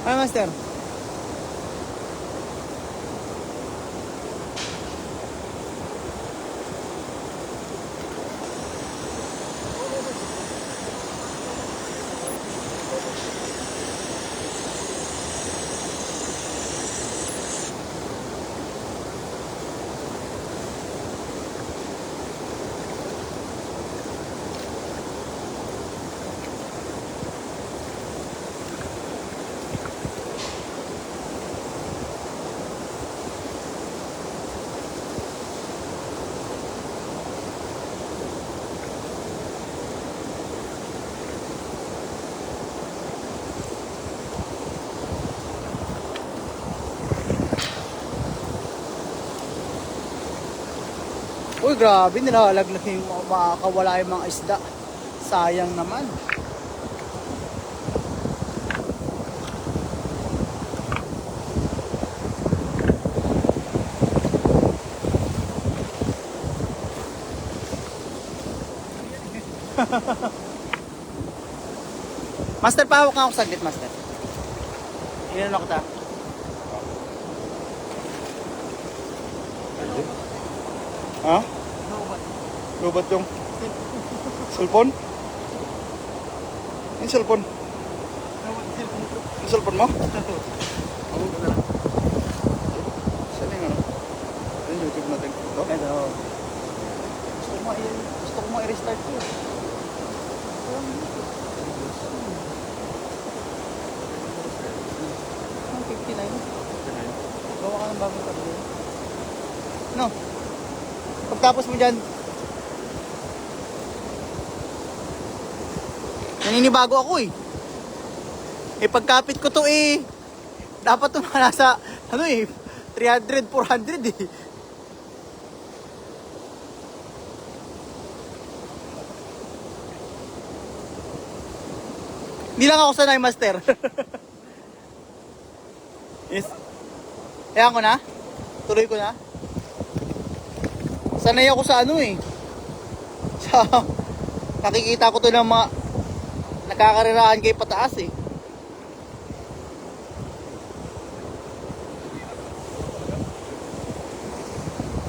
Ano, master? Uy, grabe, nilalaglag yung makakawala yung mga isda. Sayang naman. Master, pahawak nga ako saglit, master. Inano kita? Ha? Lubat yung cellphone? Yung cellphone? Yung cellphone mo? Saan yung ano? Yung YouTube natin. Ito? Ito. Gusto ko i-restart ko. 59. Gawa ka ng bagong tablo. No? Pagtapos mo dyan, naninibago ako eh. Eh pagkapit ko to eh, dapat to nasa, ano eh, 300, 400 eh. Hindi lang ako sanay, master. Yes. Ayan ko na? Tuloy ko na? Sanay ako sa ano eh. Sa nakikita ko to ng mga nakakarirahan kay pataas eh.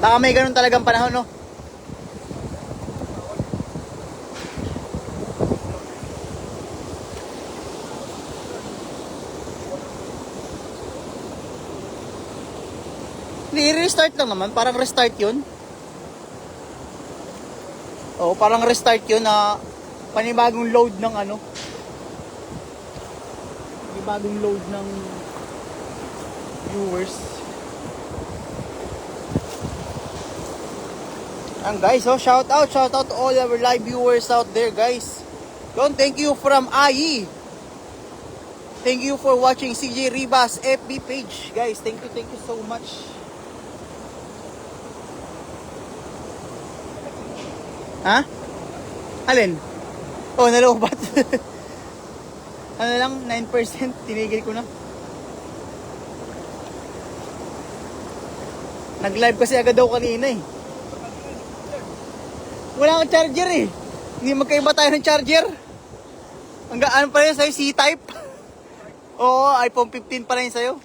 Baka may ganun talagang panahon, no? I-restart lang naman, parang restart yun. Oo, parang restart yun na panibagong load ng ano. Panibagong load ng viewers. And guys, oh, shout out to all our live viewers out there, guys. Yon, thank you from IE. Thank you for watching CJ Ribas FB page, guys. Thank you so much. Ha? Alin? Oh, nalobat. Ano lang, 9%. Tinigil ko na. Nag-live kasi agad daw kanina eh. Wala kang charger eh. Hindi magkaiba tayo ng charger. Ano pa rin sa'yo? C-type? Oo, iPhone 15 pa rin sa'yo.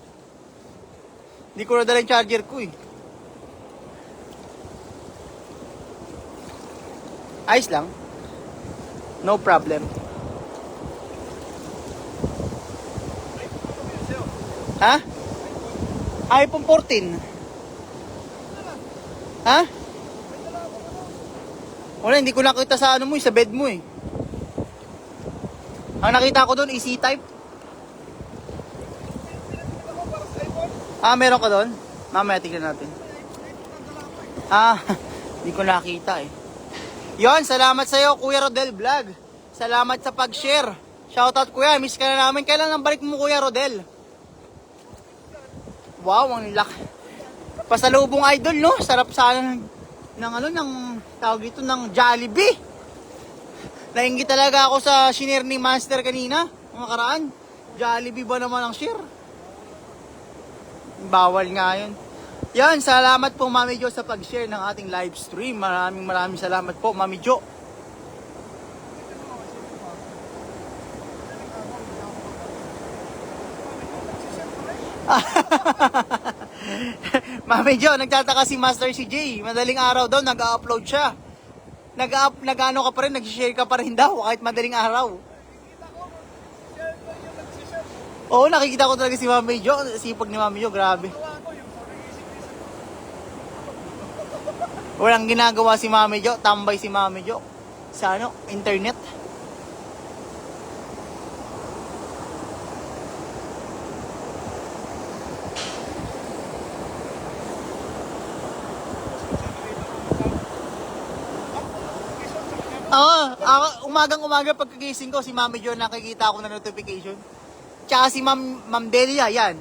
Hindi ko nadala yung charger ko eh. Ayos lang. No problem. Ha? iPhone 14. Ha? Wala, hindi ko nakita sa ano mo eh, sa bed mo eh. Ang nakita ko doon, C-type. Ah, meron ka doon? Mamaya tignan natin. Ah, hindi ko nakita eh. Yon, salamat sa iyo, Kuya Rodel Vlog. Salamat sa pag-share. Shoutout, Kuya. Miss ka na namin. Kailan ang balik mo, Kuya Rodel? Wow, ang laki. Pasalubong idol, no? Sarap sana ng ano, ng tawag dito, ng Jollibee. Nainggit talaga ako sa shinare ni Master kanina, mga karaan. Jollibee ba naman ang share? Bawal nga yun. Yan, salamat po Mami Jo sa pag-share ng ating live stream. Maraming salamat po Mami Jo. Mami Jo, nagtataka si Master CJ. Madaling araw daw, nag-upload siya. Nag-ano ka pa rin, nag-share ka pa rin daw, kahit madaling araw. Oo, nakikita ko talaga si Mami Jo. Sipag ni Mami Jo, grabe. Walang ginagawa si Mami Jo, tambay si Mami Jo sa ano, internet. Ako, umagang-umaga pagkagising ko, si Mami Jo nakikita ako na notification. Tsaka si Ma'am Delia, yan.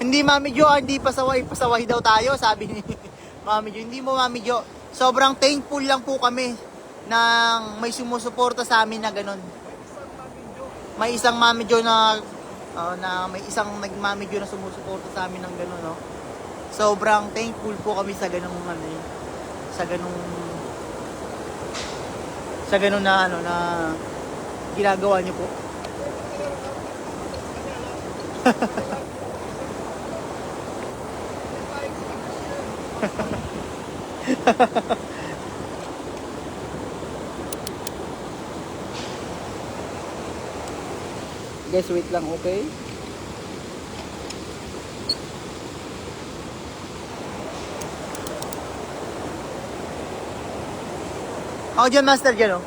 Hindi Mami Jo, hindi pasaway daw tayo, sabi ni Mami Jo. Hindi mo Mami Jo, sobrang thankful lang po kami nang may sumusuporta sa amin na ganun. May isang Mami Jo na may isang nag-Mami Jo na sumusuporta sa amin ng ganun, no. Sobrang thankful po kami sa ganung ano, sa ganun na ano na ginagawa niyo po. Guys, wait lang, okay? Ako dyan, Master, dyan, oh.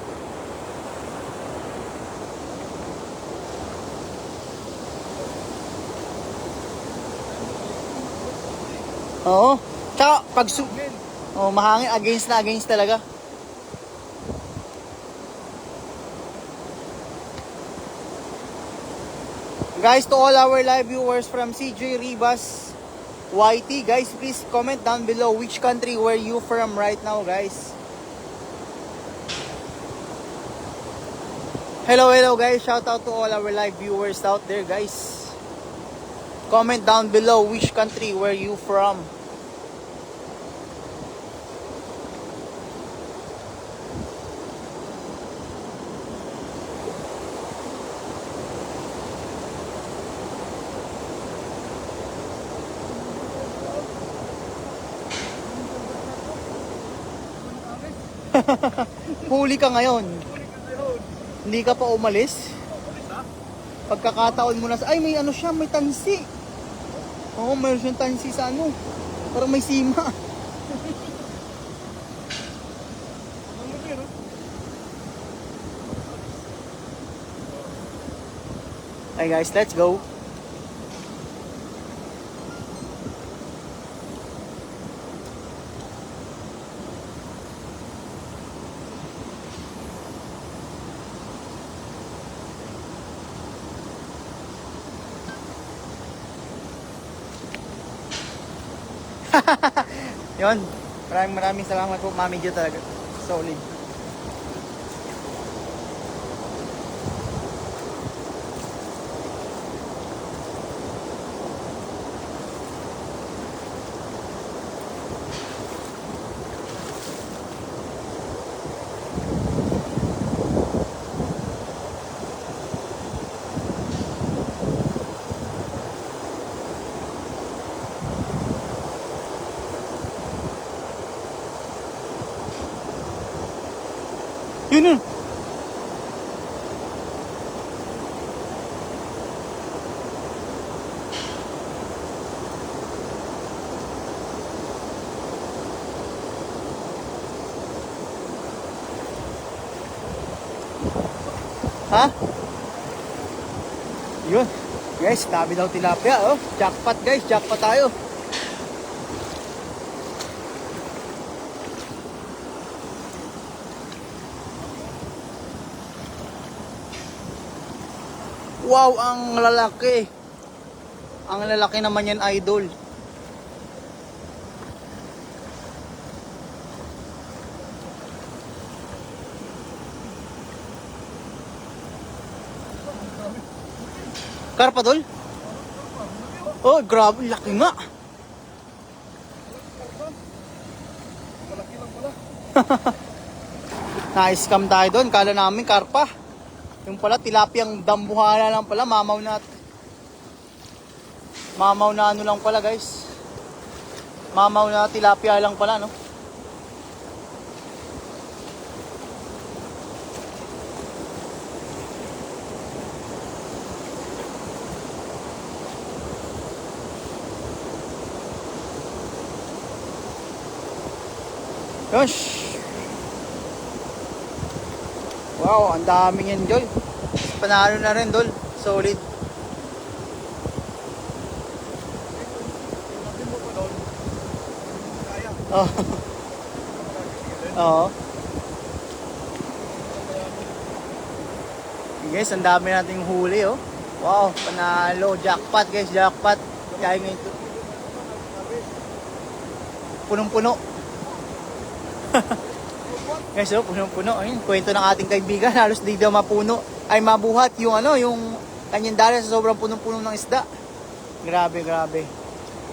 Oo. Tsaka, mahangin, against talaga. Guys, to all our live viewers from CJ Ribas YT, guys, please comment down below which country were you from right now, guys. Hello guys, shout out to all our live viewers out there, guys. Comment down below which country were you from. Huli ka ngayon. Hindi ka pa umalis. Pagkakataon mo na sa... Ay, may ano siya, may tansi. Oo, mayroon siyang tansi sa ano. Parang may sima. Hey guys, let's go. Yun, maraming salamat po, Mami Jo, talaga solid. Yun yun. Ha? Yun. Guys, dami daw tilapia, oh. Jackpot guys, jackpot tayo. Wow, ang lalaki. Ang lalaki naman yan, idol. Karpadol? Oh, grabe, laki nga. Malaki lang pala. Na-scam tayo doon. Kala namin karpa. Yung pala tilapiyang dambuhala lang pala. Mamaw na ano lang pala guys. Mamaw na tilapia lang pala no. Yosh. Wow, ang daming yan, Dol. Panalo na rin, Dol. Solid. Oh. Oo. Guys, ang dami nating huli, oh. Wow, panalo. Jackpot, guys. Jackpot. Kaya ngayon ito. Punong-puno. Guys, oh, punong-puno. Ayun, kwento ng ating kaibigan. Halos di daw mapuno. Ay, mabuhat yung yung kanyang dala sa sobrang punong-puno ng isda. Grabe, grabe.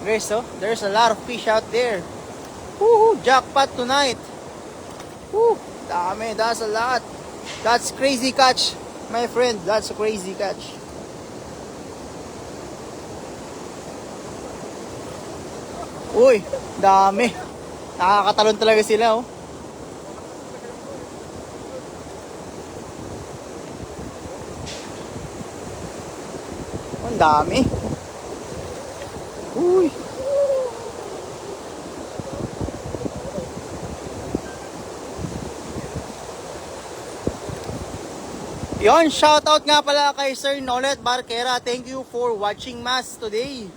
Guys, oh, there's a lot of fish out there. Woohoo! Jackpot tonight. Woo! Dami, that's a lot. That's crazy catch, my friend. That's a crazy catch. Uy, dami. Nakakatalon talaga sila, oh. Ang dami. Uy. Yon, shoutout nga pala kay Sir Nolet Barquera. Thank you for watching Mass today.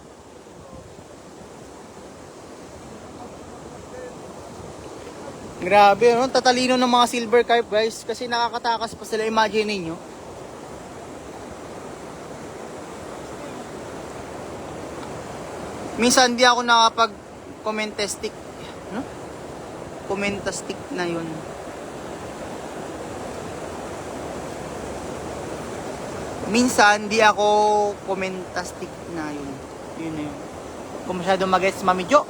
Grabe, no? Tatalino ng mga silver carp, guys. Kasi nakakatakas pa sila. Imagine ninyo. Minsan di ako nakapag-commentastic. No? Commentastic na yun. Minsan di ako commentastic na yun. Yun na yun. Kung masyado mag-gets, Mami Jo.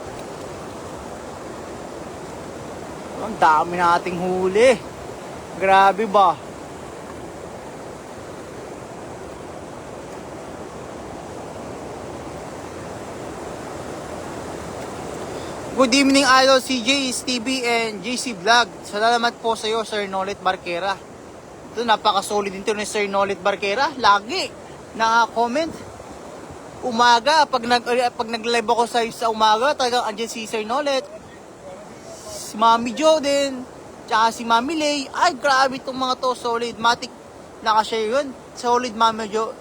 Ang dami na ating huli. Grabe ba? Good evening, Idol CJ, Stevie, and JC Vlog. Salamat po sa iyo, Sir Nolet Barquera. Ito, napaka-solid din ito ni Sir Nolet Barquera. Lagi naka-comment. Umaga, pag nag-live ako sa umaga, talagang andyan si Sir Nolet. Si Mami Jo din. Tsaka si Mami Lay. Ay, grabe itong mga to. Solid. Matik nakashare yun. Solid, Mami Jo.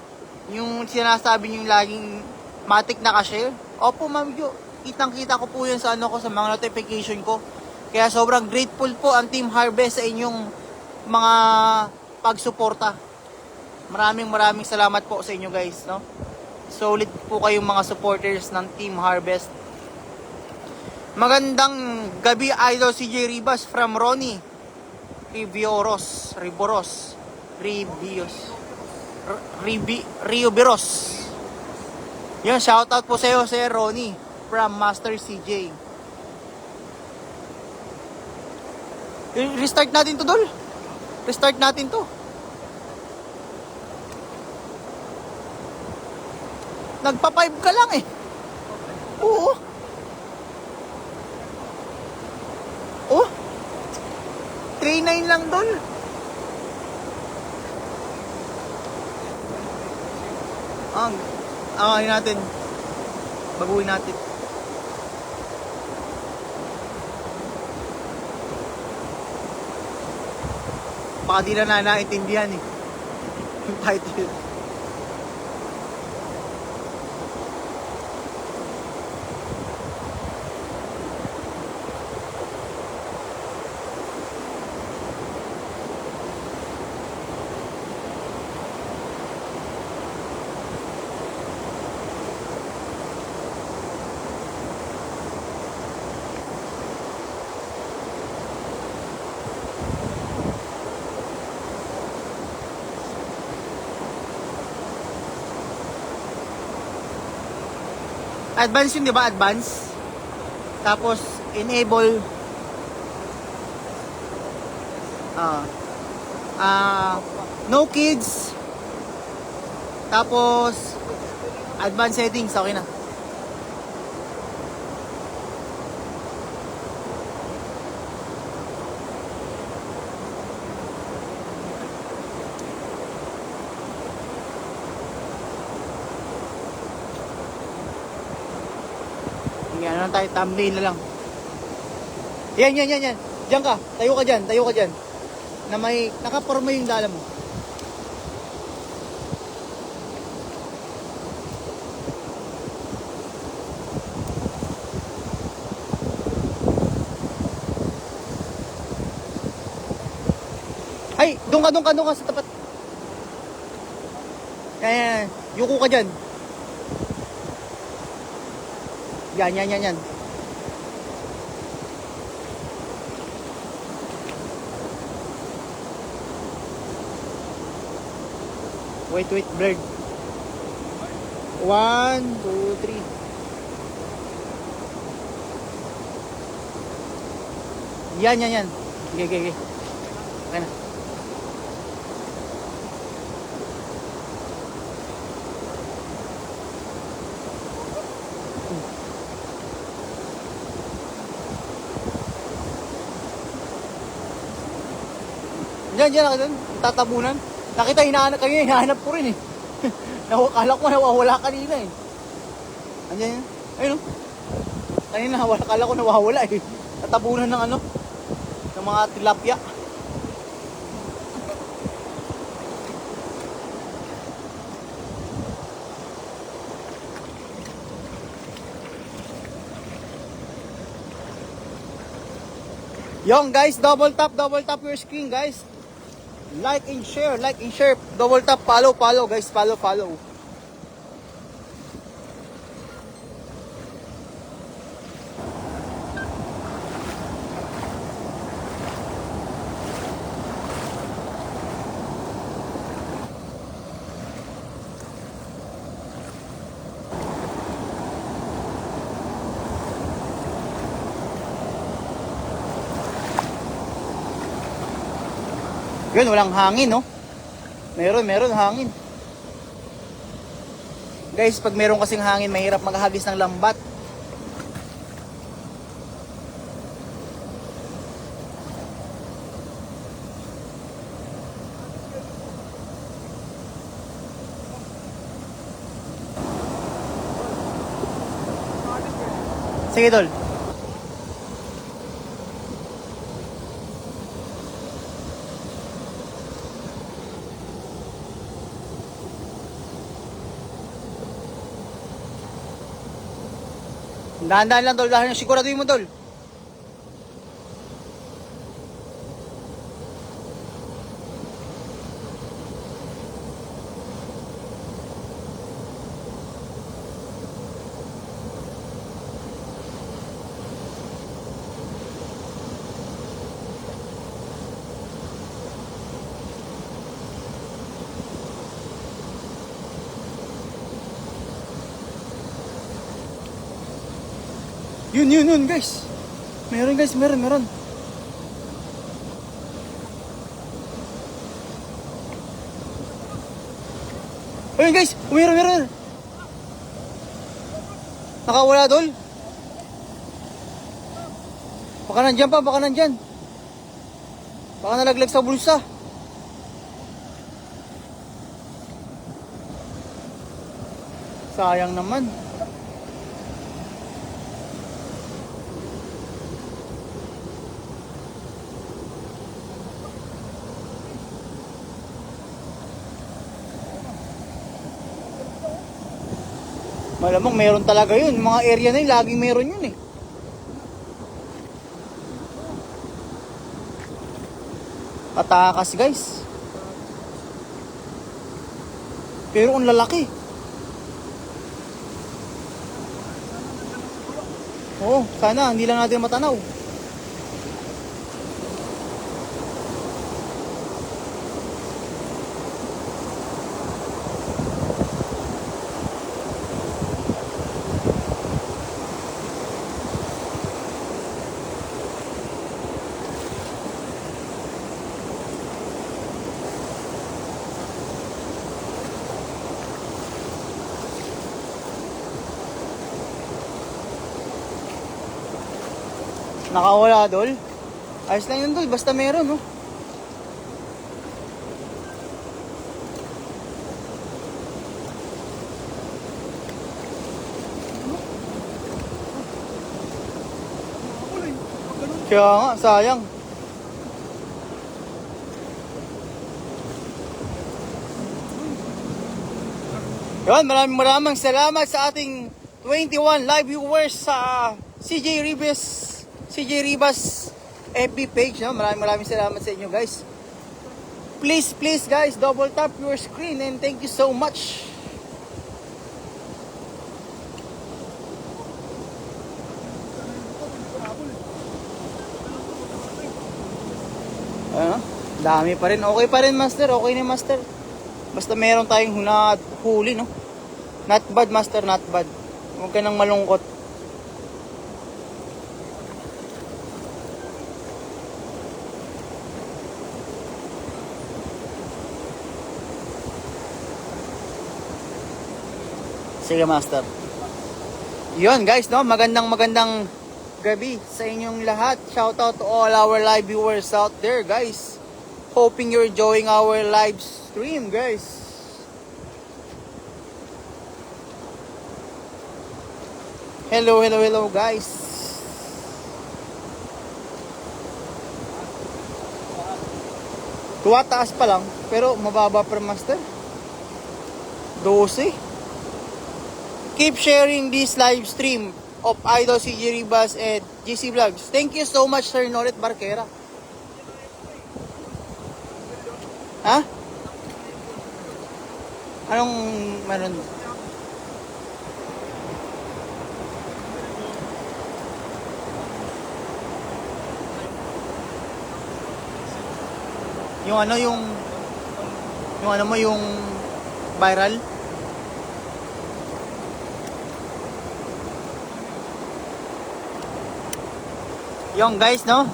Yung sinasabi nyo yung laging matik nakashare. Opo, Mami Jo. Kitang-kita ko po yun sa ko, sa mga notification ko. Kaya sobrang grateful po ang Team Harvest sa inyong mga pagsuporta. Maraming salamat po sa inyo, guys, no? Solid po kayong mga supporters ng Team Harvest. Magandang gabi, Idol CJ Ribas from Ronnie Riboros. Yan, shoutout po sa iyo, Sir Ronnie from Master CJ. Restart natin to, Dol. Restart natin to. Nagpa-5 ka lang eh. Oo. Oh. 3.9 lang, Dol. Ano natin. Baguhin natin. Baka di na naintindihan eh. Yung title. Advance yun, di ba? Advance. Tapos, enable. Ah, no kids. Tapos, advanced settings, okay na. Yan, ano tayo, thumbnail na lang. Yan. Diyan ka, tayo ka dyan. Na may, nakaporma yung dala mo. Ay, doon ka sa tapat. Yan. Yuko ka dyan. Yan. Wait, blurred. 1, 2, 3. Yan. Okay. Okay na. Diyan ako doon, tatabunan. Nakita, hinahanap ko rin eh. Akala ko nawawala kanina eh. Andiyan yan. Ayun o. Kanina, akala ko nawawala eh. Tatabunan ng ano, ng mga tilapia. Yung guys, double tap your screen guys. Like and share. Double tap, follow guys, follow. Yun, walang hangin, no? Meron hangin. Guys, pag meron kasing hangin, mahirap maghagis ng lambat. Sige, tol. Dahan-dahan lang, tol. Siguraduhin mo, tol. Yun, guys. Meron, guys, meron. Ayun, guys, meron. Nakawala, tol. Baka nandyan. Baka nalaglag sa bulsa. Sayang naman. Malamang meron talaga yun. Mga area na yun, laging meron yun eh. Katakas guys. Pero ang lalaki. Oo, sana hindi lang natin matanaw. Nakawala, Dol. Ayos lang yun, Dol. Basta meron, no? Kaya nga, sayang. Yun, maraming salamat sa ating 21 live viewers sa CJ Ribas FB page. No? Maraming salamat sa inyo, guys. Please, guys, double tap your screen and thank you so much. Ano? Dami pa rin. Okay pa rin, Master. Okay ni Master. Basta meron tayong huli, no? Not bad, Master. Not bad. Huwag ka nang malungkot. Sige, Master. Yun, guys, no? Magandang gabi sa inyong lahat. Shout out to all our live viewers out there, guys. Hoping you're enjoying our live stream, guys. Hello, guys. Taas pa lang, pero mababa per Master. 12. Keep sharing this live stream of Idol CJ Ribas and GC Vlogs. Thank you so much, Sir Noret Barquera. Ha? Anong meron? Yung ano, yung ano mo, yung viral? Yung guys, no?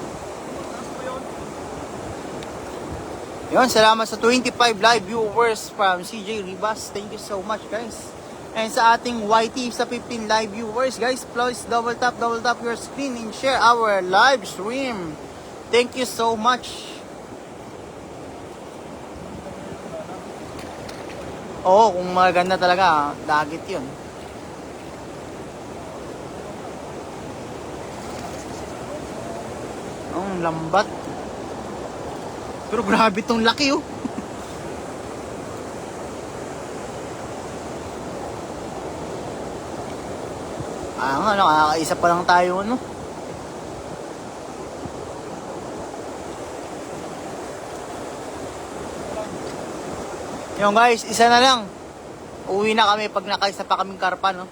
Yun, salamat sa 25 live viewers from CJ Ribas. Thank you so much, guys. And sa ating YT sa 15 live viewers, guys, please double tap your screen and share our live stream. Thank you so much. Oo, kung maganda talaga, dagit yun. Ang lambat. Pero grabe tong laki, oh. Nga, nakakaisa pa lang tayo, ano. Yung guys, isa na lang. Uwi na kami pag nakaisa pa kaming karpa, no.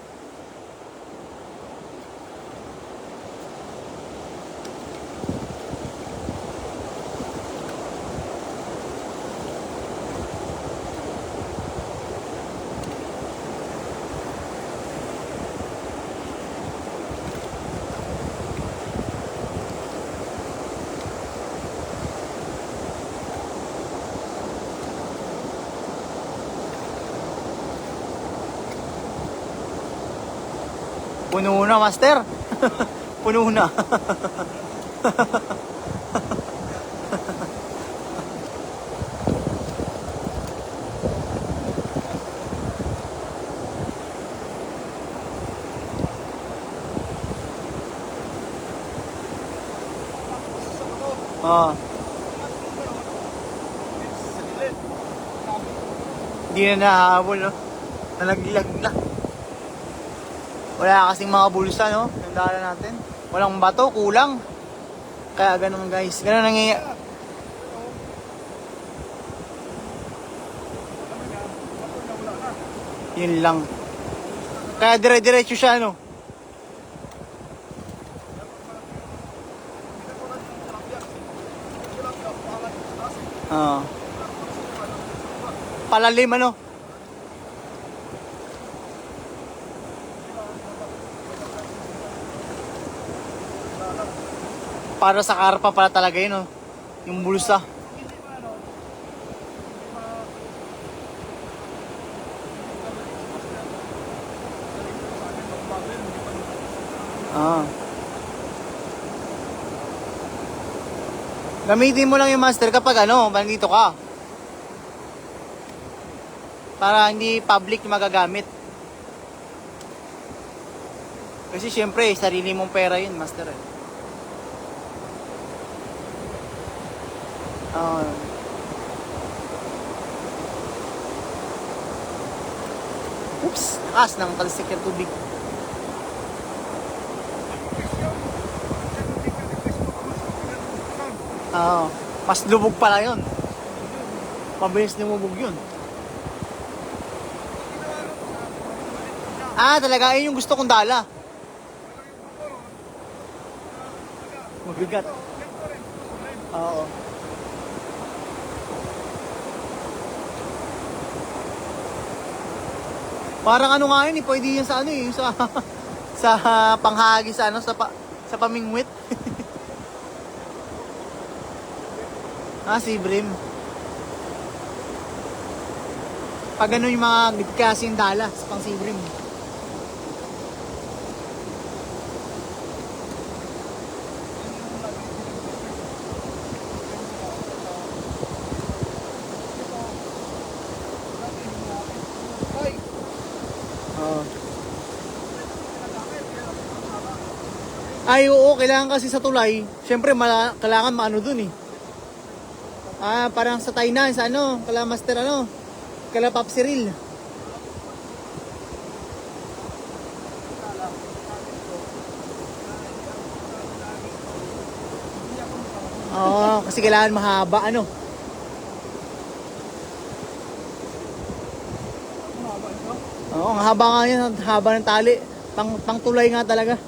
Puno na, Master. Puno na. Hindi na nahabol, no? Nalaglag na. Wala kasing mga bulsa, no? Yung dala natin. Walang bato, kulang. Kaya ganun, guys. Ganun nangyayari. Yun lang. Kaya dire-diretso siya, no? Palalim, ano? Para sa karpa pala talaga yun, no? Yung bulsa. Gamitin mo lang yung master kapag ano, nandito ka. Para hindi public yung magagamit. Kasi syempre, sarili mong pera yun, master. Uh, oops, takas ng talsik ng tubig. Mas lubog pala yun. Mabilis lumubog yun. Talaga, yun yung gusto kong dala. Mabigat. Oo. Parang ano nga yun, pwede yun sa ano yung sa sa panghagi sa ano sa pamingwit. Si Brim. Pag ano yung mga kasing dala sa pang si Brim. Ay, oo, kailangan kasi sa tulay. Siyempre, kailangan maano dun eh. Parang sa Tainan, sa ano, kala Master ano, kala Pop Cyril. Oo, kasi kailangan mahaba, ano. Oo, ang haba nga yan, haba ng tali. Pang tulay nga talaga.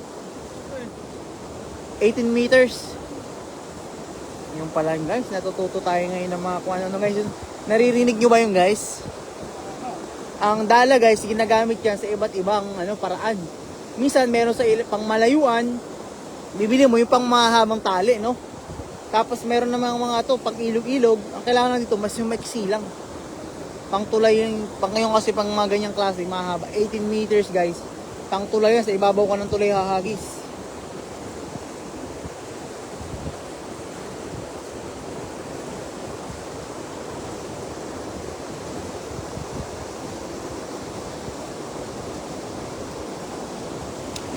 18 meters. Yung pala guys, natututo tayo ngayon ng mga kung ano guys. Naririnig nyo ba yung guys? Ang dala guys, ginagamit yan sa iba't ibang paraan. Minsan meron sa pang malayuan, bibili mo yung pang mahabang tali, no? Tapos meron namang mga to pang ilog-ilog. Ang kailangan dito mas yung maiksi lang. Pang tulay yung pang ngayon kasi pang mga ganyang klase, mahaba. 18 meters guys. Pang tulay yan, sa ibabaw ka ng tulay hahagis.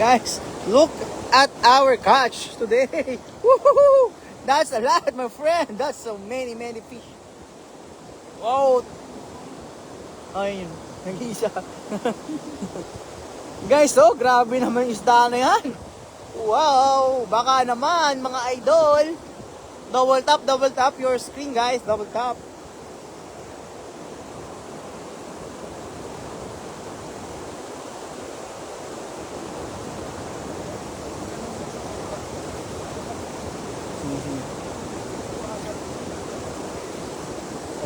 Guys, look at our catch today. Woohoo! That's a lot, my friend. That's so many fish. Wow! Ayun, nag-isa. Guys, grabe naman yung isda na yan. Wow! Baka naman, mga idol. Double tap your screen, guys. Double tap.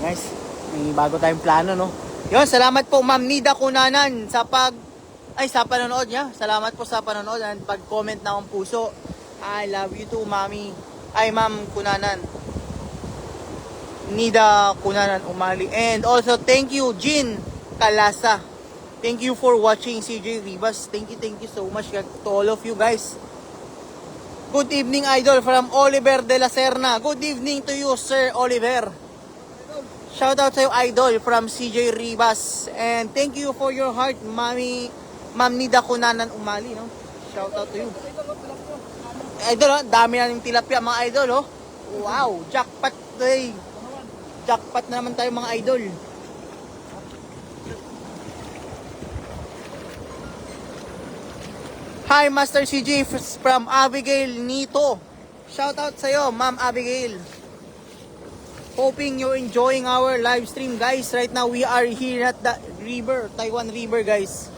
Guys, may bago tayong plano, no? Yun, salamat po Ma'am Nida Kunanan sa panonood niya. Salamat po sa panonood at pag-comment na akong puso. I love you too, Mami. Ma'am Kunanan. Nida Kunanan Umali. And also, thank you, Jean Kalasa. Thank you for watching CJ Ribas. Thank you so much to all of you guys. Good evening, idol, from Oliver de la Serna. Good evening to you, Sir Oliver. Shout out sa'yo, idol, from CJ Ribas. And thank you for your heart, Ma'am Nida Kunanan Umali, no? Shout out to you. Idol, dami na yung tilapia, mga idol, oh. Wow, jackpot day. Jackpot na naman tayo, mga idol. Hi, Master CJ from Abigail Nito. Shout out sa'yo, Ma'am Abigail. Hoping you're enjoying our live stream, guys. Right now, we are here at the river, Taiwan River, guys.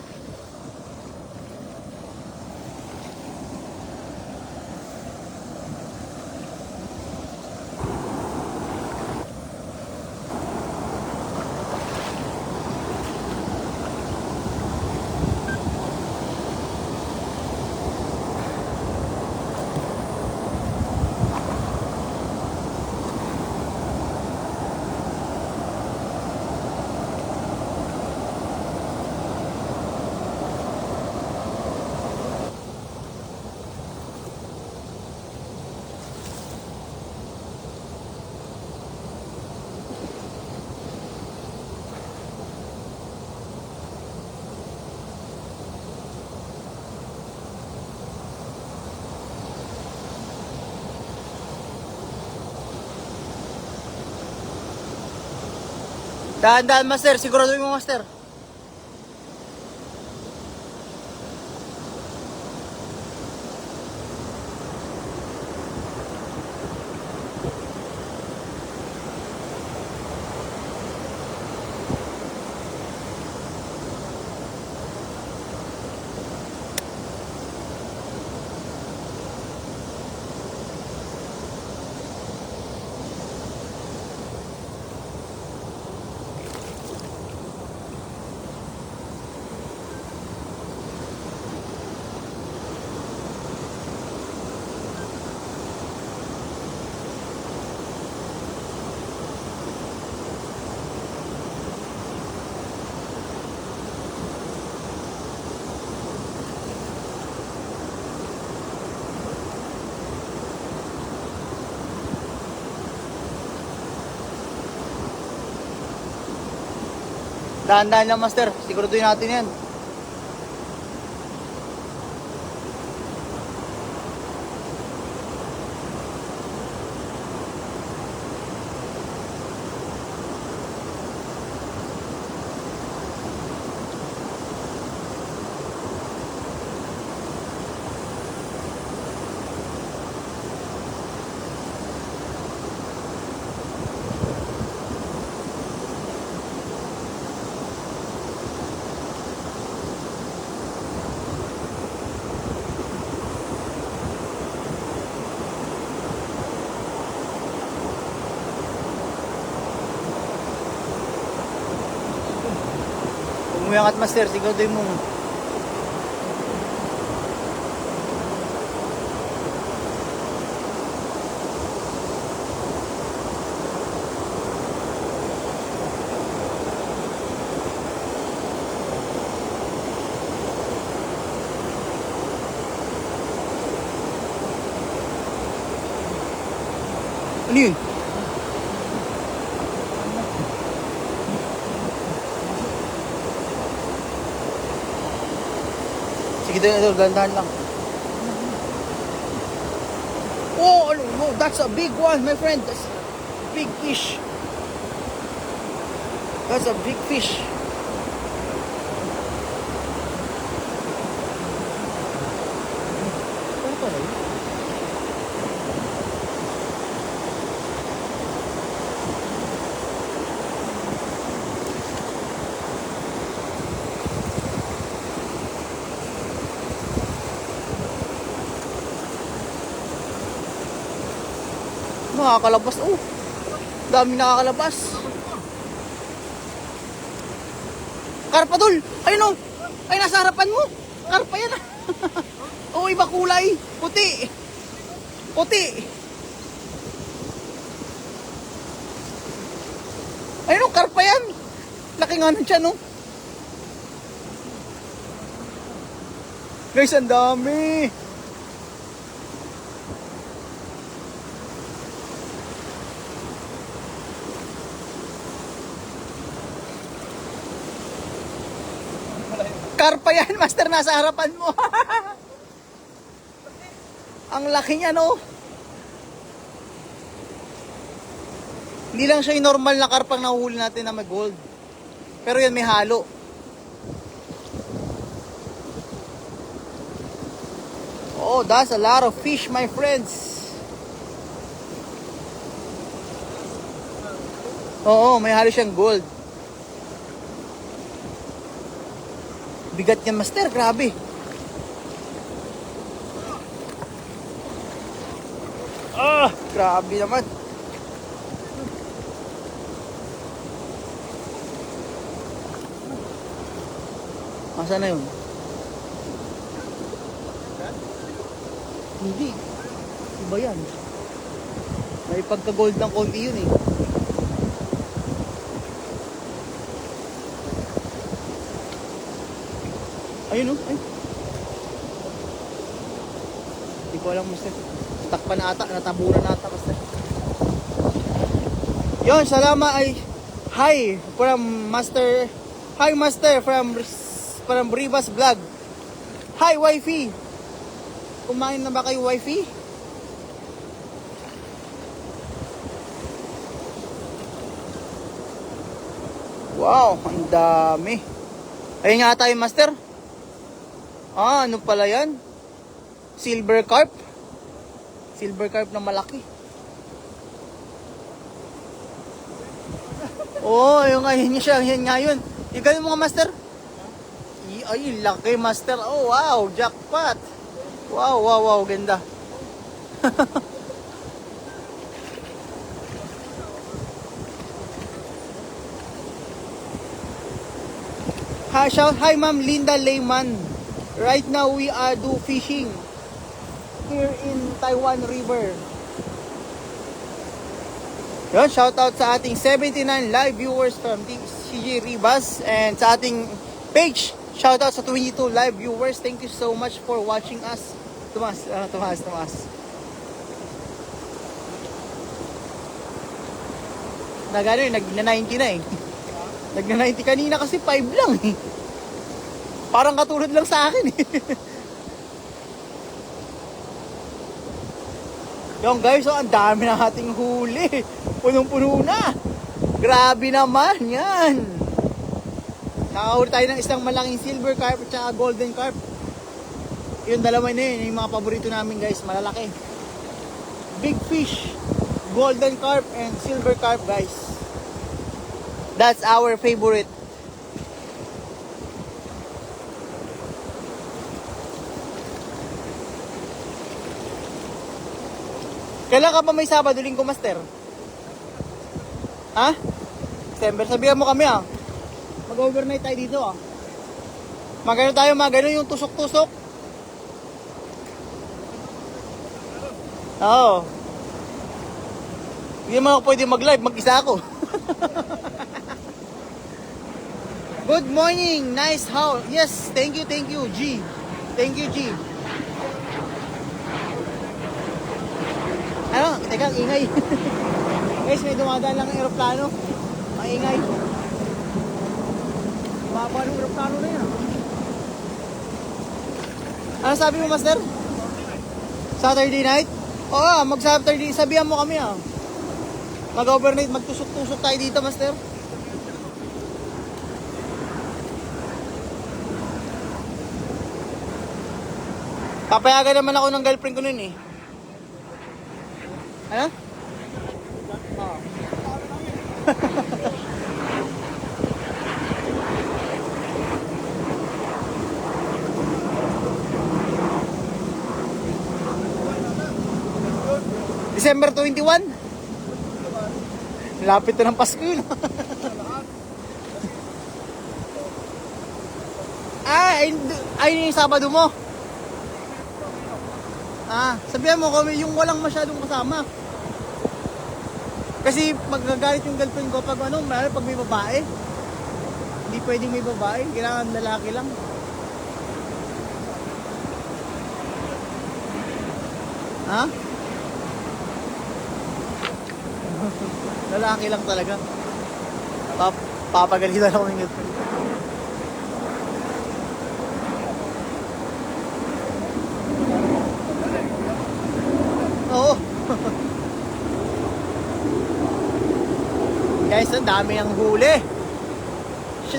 Dahan-dahan, master. Siguraduhin mo, master. Dahan-dahan lang, master. Siguraduhin natin yan. Umuyangat, master. Siguraduhin mo. Ano yun? Sige, dahan-dahan lang. Oh, no, that's a big one, my friend. That's a big fish. That's a big fish. Ano pa rin? Nakakalabas. Oh, dami nakakalabas. Karpa, tol. Ayun, oh. Ay, nasa harapan mo. Karpa yan. Oh, iba kulay. Puti. Puti. Ayun, oh, karpa yan. Laki nga nun siya, no? Guys, ang dami. Karpa yan, master, nasa harapan mo. Ang laki niya, no? Hindi lang siya yung normal na karpang nahuhuli natin na may gold. Pero yan may halo. Oh, that's a lot of fish, my friends. Oo, may halo siyang gold. Bigat yan, master. Grabe. Ah, grabe naman. Masa na yun? Hindi. Iba yan. May pagka-gold ng konti yun eh. Ayun oh. Ay. Hindi ko alam, master. Takpan na ata. Natabunan na ata, master. Yun, salamat ay. Hi from master. Hi master from Rivas Vlog. Hi wifey. Kumain na ba kayo, wifey? Wow, ang dami. Ayun nga tayo, master. Ah, ano pala yan? Silver carp. Silver carp na malaki. Oh, yung ayun siya, yan nga yun. Ikaw mo nga, master. Ay, laki, master. Oh, wow, jackpot. Wow, wow, wow, ganda. Hi, Ma'am Linda Lehman. Right now we are do fishing here in Taiwan River. Yun, shout out sa ating 79 live viewers from CJ Ribas, and sa ating page, shout out sa 22 live viewers. Thank you so much for watching us. Tumas. Nagna-90 na eh. Nagna-90 kanina kasi 5 lang eh. Parang katulad lang sa akin eh. Yung guys, oh, ang dami na ating huli. Punong-puno na. Grabe naman yan. Nakahuli tayo ng isang malaking silver carp at saka golden carp. Yung dalawa na yun, yung mga paborito namin guys, malalaki. Big fish, golden carp and silver carp guys. That's our favorite. Kailan ka pa may Sabado, Linggo, master? Ha? December, sabihan mo kami ah. Mag-overnight tayo dito ah. Magano tayo, magano yung tusok-tusok. Oo. Hindi mo ako pwede mag-live, mag-isa ako. Good morning, nice house. Yes, thank you, G. Thank you, G. Ano? Teka, ingay. Guys, may dumadaan lang ng aeroplano. Maingay. Mababa ng aeroplano na yan. Ano sabi mo, master? Saturday night? Oo, mag-Saturday. Sabihan mo kami ah. Mag-overnight, magtusok-tusok tayo dito, master. Papayagan naman ako ng girlfriend ko nun eh. Ano? Oo. December 21? Lapit na ng Pasko yun. Ay, yung Sabado mo. Sabihan mo kami yung walang masyadong kasama. Kasi magagalit yung girlfriend ko pag pag may babae. Hindi pwedeng may babae, kailangan lalaki lang. Ha? Lalaki lang talaga. Papagalitan ako ng girlfriend. Oo. Guys, ang dami ang huli.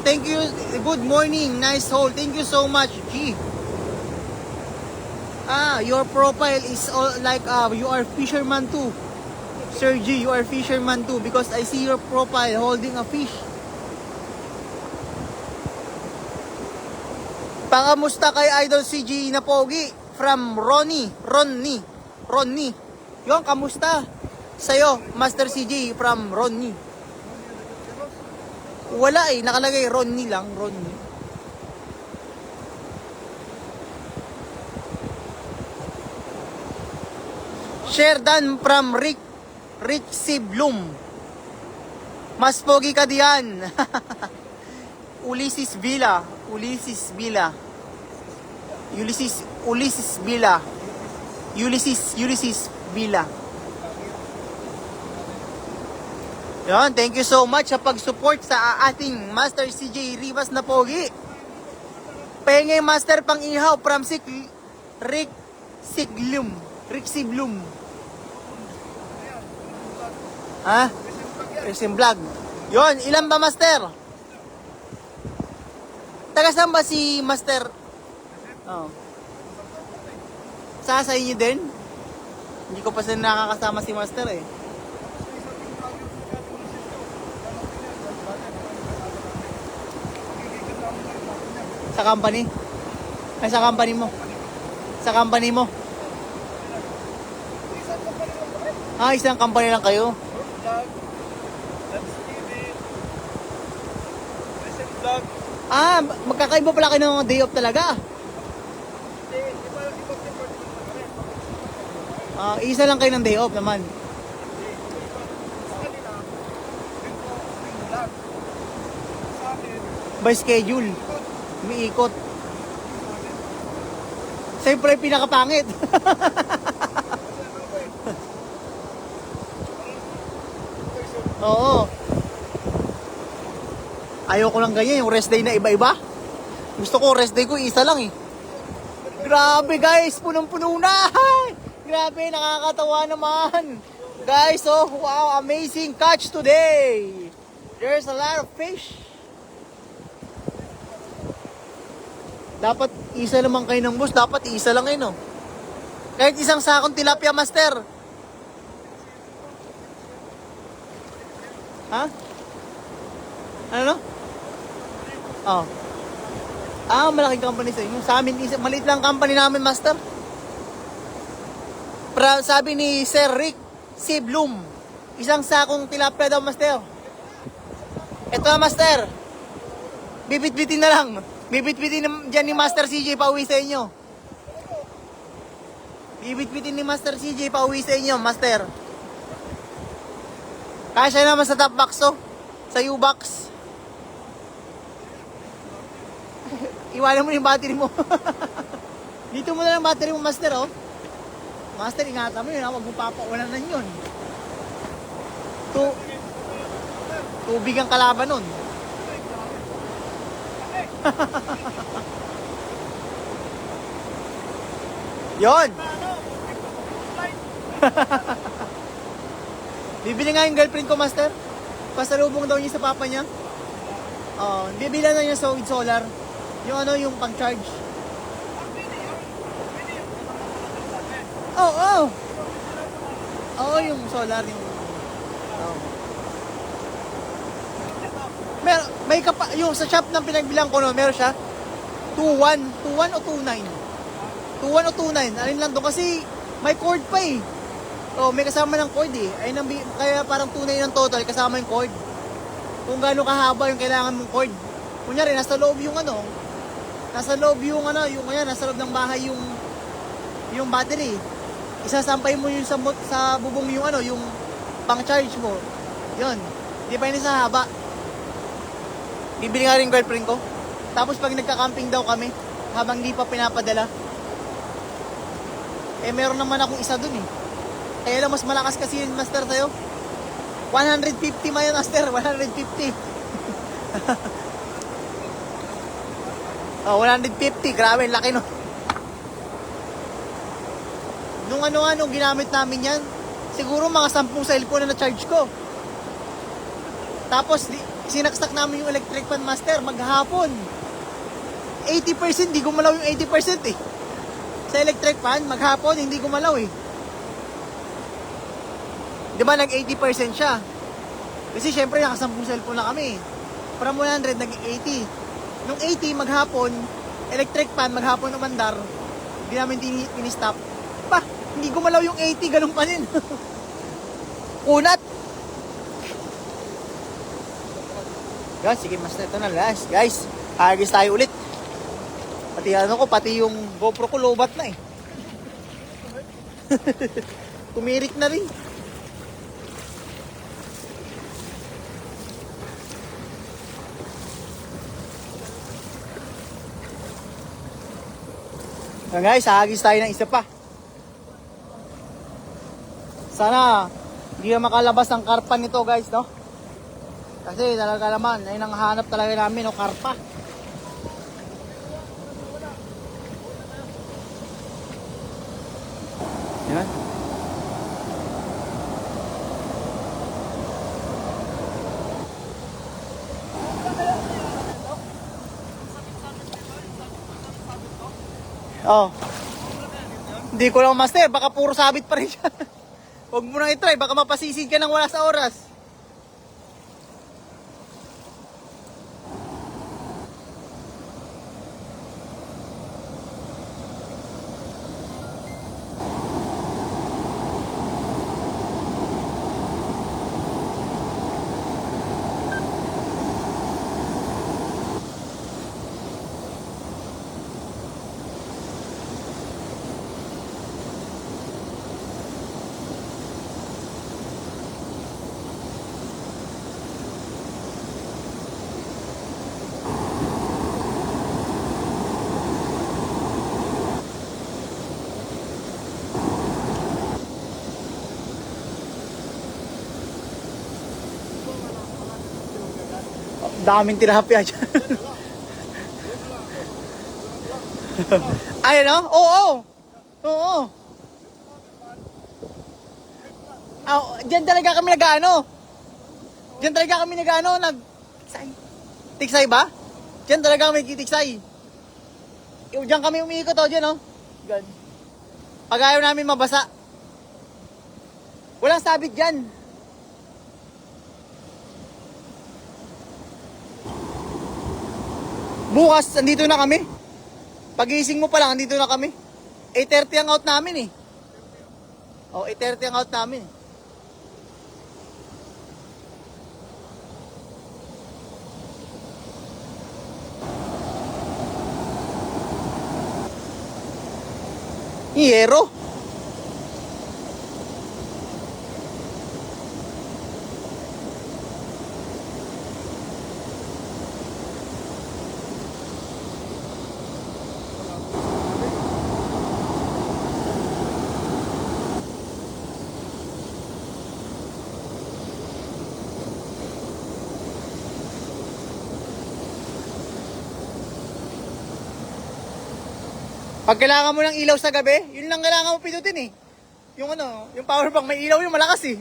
Thank you. Good morning. Nice hole. Thank you so much, G. Your profile is all like you are fisherman too. Sir G, you are fisherman too because I see your profile holding a fish. Pangamusta kay Idol CG na pogi from Ronnie. Yung kamusta sa'yo, Master CG from Ronnie. Wala eh, nakalagay Ronnie lang, Ronnie. Sherdan from Rich C. Bloom. Mas pogi ka diyan. Ulysses Villa. Ulysses Villa. Yan, thank you so much sa pag-support sa ating Master CJ Rivas na pogi. Penge Master pang ihaw from Rick C. Bloom. Ha? Resim Vlog. Yon, ilan ba, Master? Taga saan ba si Master? Oh. Sa inyo din? Hindi ko pa sila nakakasama si Master eh. Sa company? Ay, sa company mo? Sa company mo? Ah, isang company lang kayo? Ah, magkakaiba pala kayo ng day off talaga. Ah, isa lang kayo ng day off naman. By schedule. Umiikot. Siyempre pinakapangit. Oo. Ayoko lang ganyan, yung rest day na iba-iba. Gusto ko rest day ko isa lang eh. Grabe guys, punong-puno na. Grabe, nakakatawa naman. Guys, oh, wow, amazing catch today. There's a lot of fish. Dapat isa naman kayo ng boss, dapat isa lang kayo, no? Kahit isang sakong tilapia, Master. Ha? Ano no? Oh. Ah, malaking company sa inyo. Sa amin, maliit lang company namin, Master. Sabi ni Sir Rick C. Bloom, isang sakong tilapia daw, Master. Ito na, Master. Bibit-bitin na lang. Bibit-bitin dyan ni Master CJ pa uwi sa inyo. Bibit-bitin ni Master CJ pa uwi sa inyo, Master. Kasya naman sa top box, oh. Sa U-box. Iwanan mo yung battery mo. Dito mo na lang battery mo, Master, oh. Master, ingatan mo yun, ha. Huwag mo papaunanan yun. Tubig ang kalaban nun. Yon. Bibili nga yung girlfriend ko, Master. Pasalubong daw niya sa papa niya. Bibili na niya sa solar. Yung ano, yung pang-charge. Oo, yung solar, yung... Yung sa shop ng pinagbilang ko, no, meron siya 2.1 o 2.9. 2.1 o 2.9. Alin lang doon kasi may cord pa eh. May kasama ng cord eh. Kaya parang 2.9 ang total kasama yung cord. Kung gaano kahaba yung kailangan mong cord. Kunyari, nasa loob yung nasa loob ng bahay yung battery. Isasampay mo yung sa bubong yung pang-charge mo. Yun. Di pa yun sa haba. Bibili nga rin girlfriend ko. Tapos pag nagka-camping daw kami, habang di pa pinapadala, meron naman akong isa dun eh. Kaya lang mas malakas kasi yung Master sa'yo. 150 mayo, Master. 150. 150. Grabe, laki no. Nung ginamit namin yan, siguro mga 10 cellphone na na-charge ko. Tapos, sinaksak namin yung electric fan, Master, maghapon. 80%, hindi gumalaw yung 80% eh. Sa electric fan, maghapon, hindi gumalaw eh. Di ba, nag-80% siya? Kasi syempre, naka-10 cellphone na kami. From 100, nag-80. Nung 80, maghapon, electric fan, maghapon umandar, hindi namin tinistop. Hindi gumalaw yung 80, ganun pa rin. Kunat! Guys, sige Master, ito na last. Guys, agis tayo ulit. Pati yung GoPro ko lobat na eh. Tumirik na rin. So guys, agis tayo ng isa pa. Sana hindi na makalabas ang karpan nito guys, no? Kasi talaga naman, ay nanghahanap talaga namin ng karpa. Yan. Oh. Hindi ko lang master, baka puro sabit pa rin siya. Huwag mo nang itry, baka mapasisid ka ng wala sa oras. Daming tilapia dyan. Ayun no? Oo. Oo. Diyan talaga kami nag-ano. Diyan talaga kami nag-ano. Tiksay. Tiksay ba? Diyan talaga kami kitiksay. Diyan kami umiikot o dyan no? Diyan. Pag ayaw namin mabasa. Walang sabit dyan. Bukas, andito na kami. Pagising mo pa lang, andito na kami. 8:30 ang out namin eh. Oh, 8:30 ang out namin. Hiyero. Pag kailangan mo ng ilaw sa gabi, yun lang kailangan mo pindutin eh. Yung ano, yung power bank may ilaw yung malakas eh.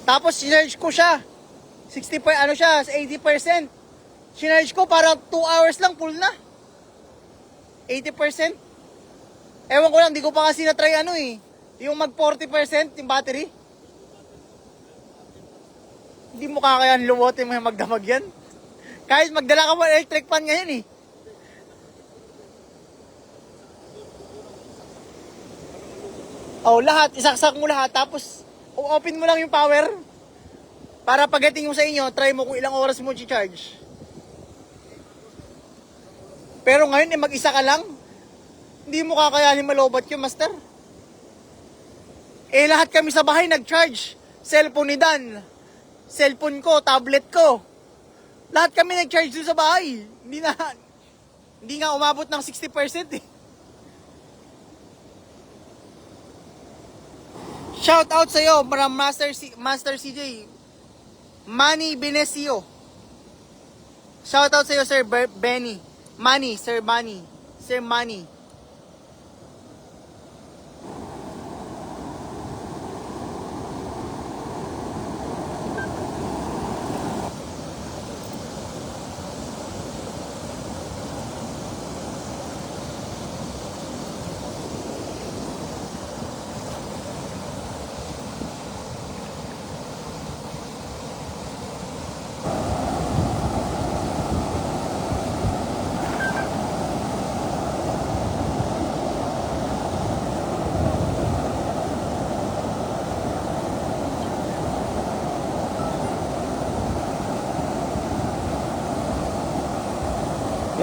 Tapos sinarge ko siya. 80%. Sinarge ko para 2 hours lang full na. 80%. Ewan ko lang, di ko pa kasi na-try ano eh. Yung mag 40% yung battery. Hindi mo kakayan luwotin mo yung magdamag yan. Kahit magdala ka mo electric fan ngayon eh. Oh, lahat. Isaksak mo lahat. Tapos, open mo lang yung power. Para pagdating mo sa inyo, try mo kung ilang oras mo i-charge. Pero ngayon, mag-isa ka lang. Hindi mo kakayanin malobat yung master. Eh, lahat kami sa bahay nag-charge. Cellphone ni Dan. Cellphone ko, tablet ko. Lahat kami nag-charge doon sa bahay. Hindi nga umabot ng 60% eh. Shout out sa iyo, Master CJ. Manny Benesio. Shout out sa iyo, Sir Benny. Sir Manny.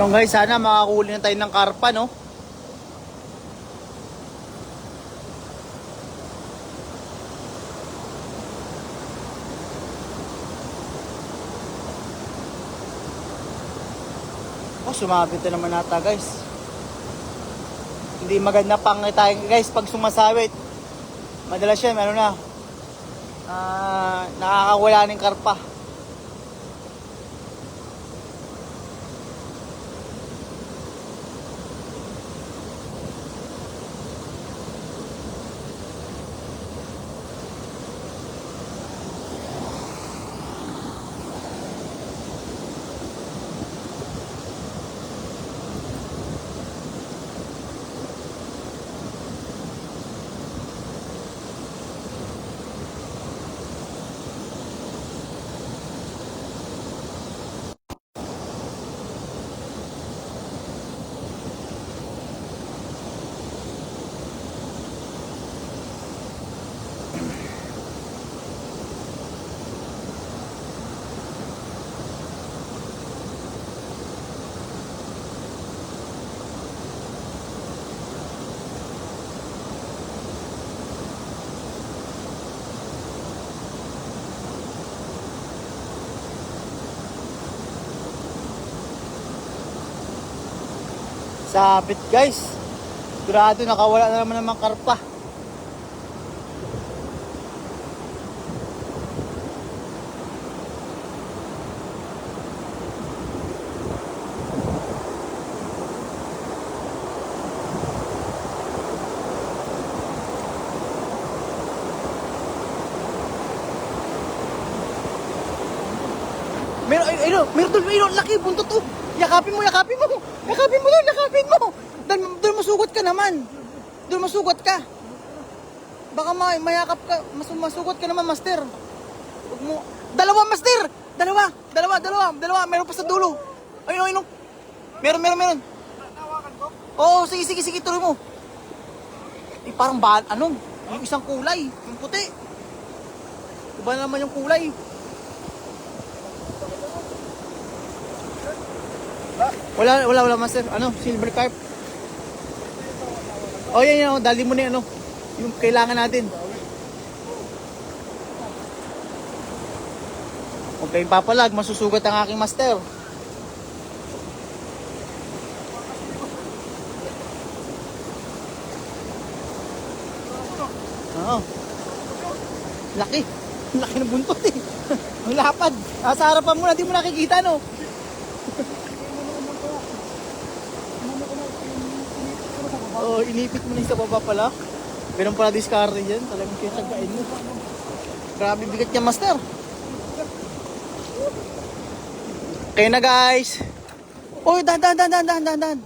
Yung guys, sana makakuli na tayo ng karpa, no? Oh, sumabit na naman nata, guys. Hindi maganda pang tayo, guys, pag sumasawit. Madalas yan, ano na, nakakawala ng karpa. Sapit guys. Sigurado nakawala na naman ng mga karpa. Meron, laki, buntot to. Yakapin mo. Yakapin mo doon, yakapin mo. Doon masugot ka naman. Doon masugot ka. Baka mayakap ka, masugot ka naman, master. Huwag mo. Dalawa, master. Dalawa. Meron pa sa dulo. Ayun. Meron. Oo, sige, tuloy mo. Parang yung isang kulay, yung puti. Iba na naman yung kulay. Wala, master. Silver carp. Oh, yan, dali mo na yung kailangan natin. Huwag kayong papalag, masusugat ang aking master. Oo. Laki ng buntot eh. Ang lapad. Sa harapan mo na, di mo nakikita, no? Oh, inipit mo na sa baba pala. Ganun pala discard yan. Talagang kinagain mo. Grabe bigat niya, master. Okay na, guys. Oh, dahan.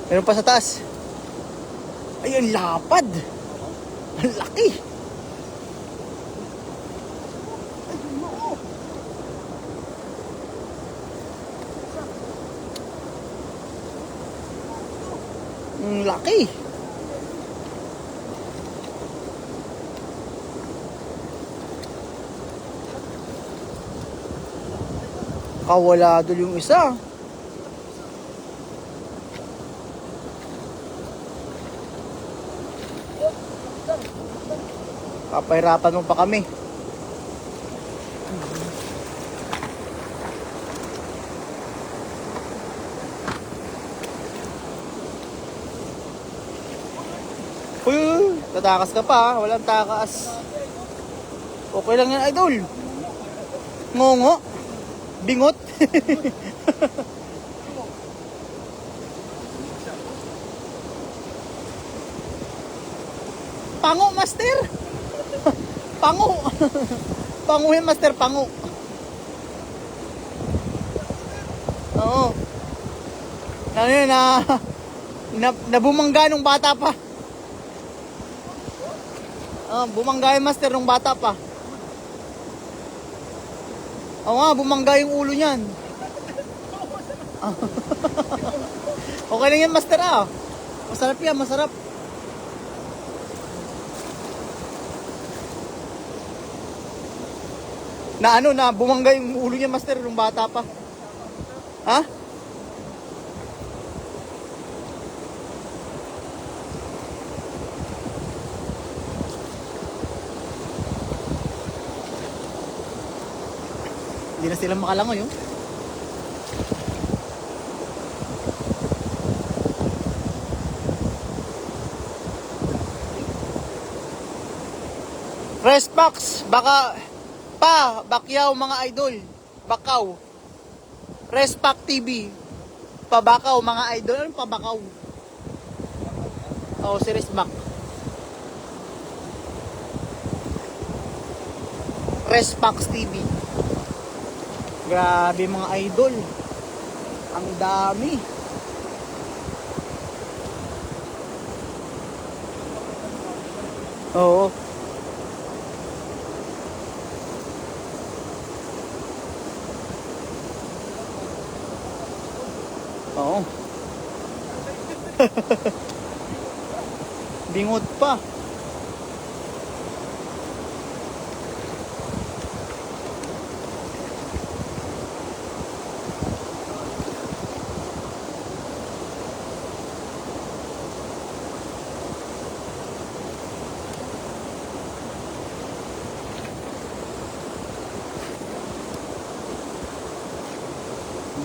Meron pa sa taas. Ay, ang lapad. Ang laki. Ang laki. Kawala doon yung isa. Papahirapan mo pa kami. Uy, tatakas ka pa, walang takas. Okay lang yan, idol. Ngongo. Bingot. Pango, master. Pango. Pango yan, master, pango. Oo. Ano yun, nabumangga nung bata pa. Bumangga yung master nung bata pa. Oo nga, bumangga yung ulo niyan. Okay lang yan, master, Masarap yan, masarap. Na bumangga yung ulo niya, master, nung bata pa. Ha? Hindi na sila makalangoy, Fresh box, Bakyaw mga idol. Bakaw. Respac TV. Pabakaw mga idol. Anong pabakaw? Si Respac. Respac TV. Grabe mga idol. Ang dami. Oo. Oo. Bingot pa.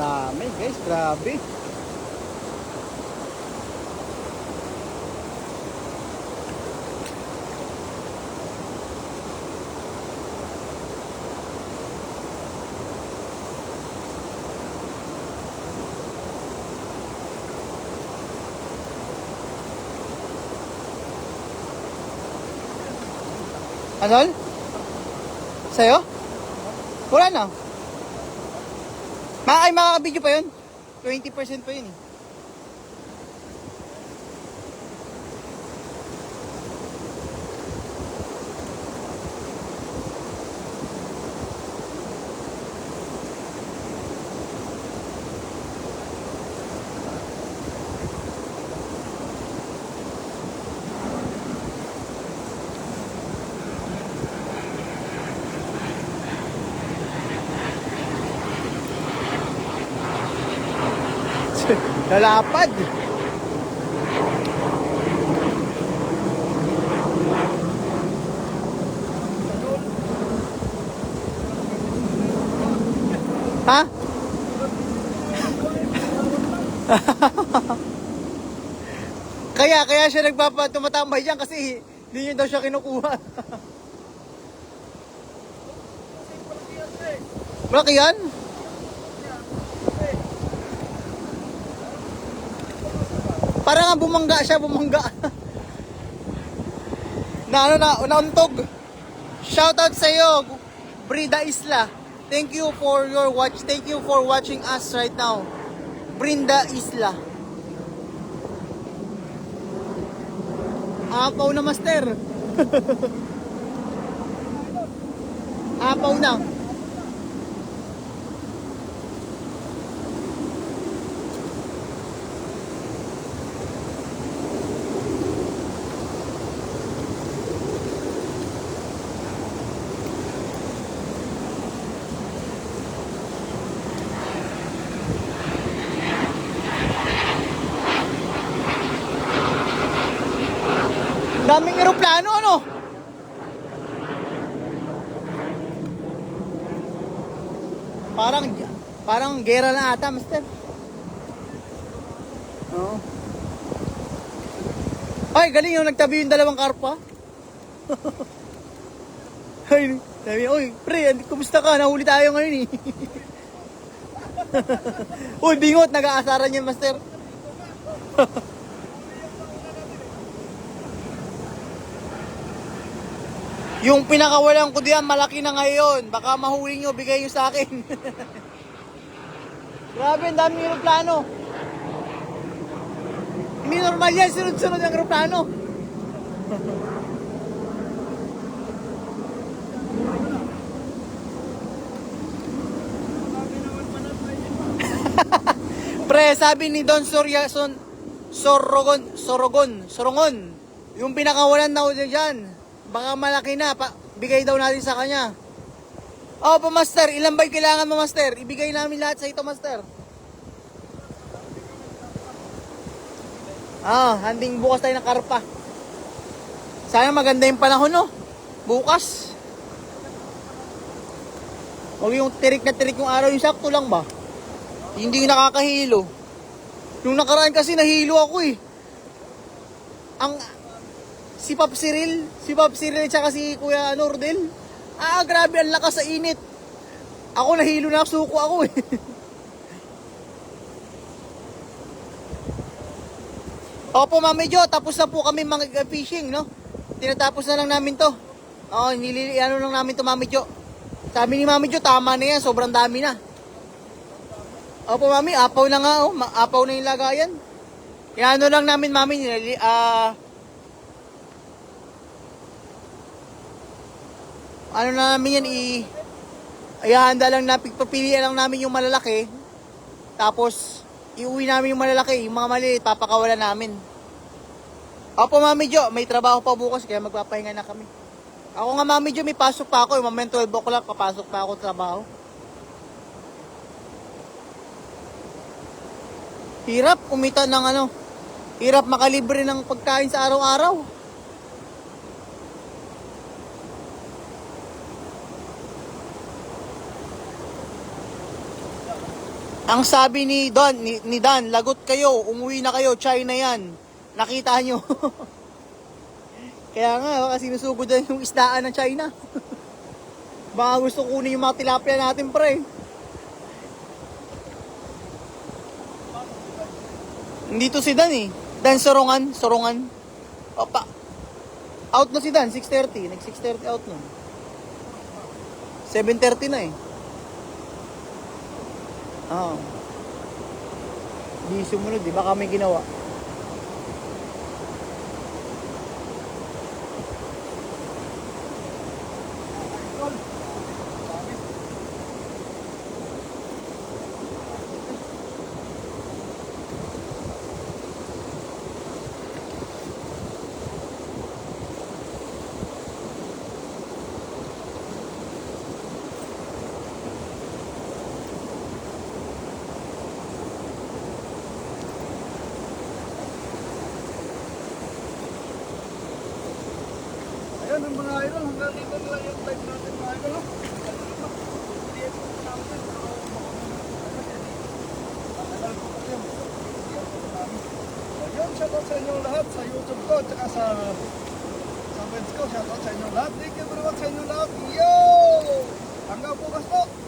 Dami guys, grabe. Anol? Sa'yo? Wala na. Ay, makaka-video pa yun. 20% pa yun eh. Lalapad. Ha? kaya siya tumatambay diyan kasi hindi niya daw siya kinukuha. Malaki yan? Parang nga bumangga siya, nauntog. Shoutout sa iyo, Brida Isla. Thank you for watching us right now. Brinda Isla. Apaw na, master. Apaw na. Daming eroplano, ano? Parang gera na ata, master. Oo. Ay, galing yung nagtabi yung dalawang karpa. Ay, sabi, oy, pre, kumusta ka? Nahuli tayo ngayon eh. Uy, bingot, nag-aasaran yan, master. Yung pinakawalan ko diyan, malaki na ngayon. Baka mahuli nyo, bigay nyo sa akin. Grabe, ang daming aeroplano. Hindi normal yan, sunod-sunod ang aeroplano. Pre, sabi ni Don Sorongon, yung pinakawalan daw dyan. Baka malaki na, bigay daw natin sa kanya. Oh, pa master, ilan ba kailangan mo, master? Ibigay namin lahat sa ito, master. Handing bukas tayo ng karpa. Sana maganda yung panahon, no? Bukas. Huwag yung tirik na tirik yung araw, yung sakto lang ba? Hindi nakakahilo. Nung nakaraan kasi nahilo ako eh. Si Pop Cyril at saka si Kuya Nordel. Grabe, ang lakas sa init. Ako nahilo na, suko ako eh. Opo, Mami Jo, tapos na po kami mga fishing, no? Tinatapos na lang namin to. Lang namin to, Mami Jo. Sabi ni Mami Jo, tama na yan, sobrang dami na. Opo, Mami, apaw na nga, oh. Apaw na yung lagayan. Ano lang namin, Mami, ano na namin yan, ihahanda lang namin, papilian lang namin yung malalaki, tapos iuwi namin yung malalaki, yung mga maliit, papakawalan namin. Opo, Mami Jo, may trabaho pa bukas, kaya magpapahinga na kami. Ako nga, Mami Jo, may pasok pa ako, mamaya 12 o'clock, papasok pa ako trabaho. Hirap kumita ng hirap makalibre ng pagkain sa araw-araw. Ang sabi ni Dan, lagot kayo, umuwi na kayo, China yan. Nakita nyo. Kaya nga, baka sinusugod na yung isdaan ng China. Baka gusto kunin yung mga tilapia natin, pre. Dito si Dan eh. Dan Sorongan. Opa. Out na si Dan, 6:30. Nag 6:30 out nun. 7:30 na eh. Oo. Di sumunod eh. Baka may ginawa. Ayan ang mga idol, hanggang dito na lang yung live natin mga idol. Ayun, shoutout sa inyong lahat sa YouTube ko, tsaka sa friends ko, shoutout sa inyong lahat. Thank you very much sa inyong lahat. Yo! Hanggang bukas po!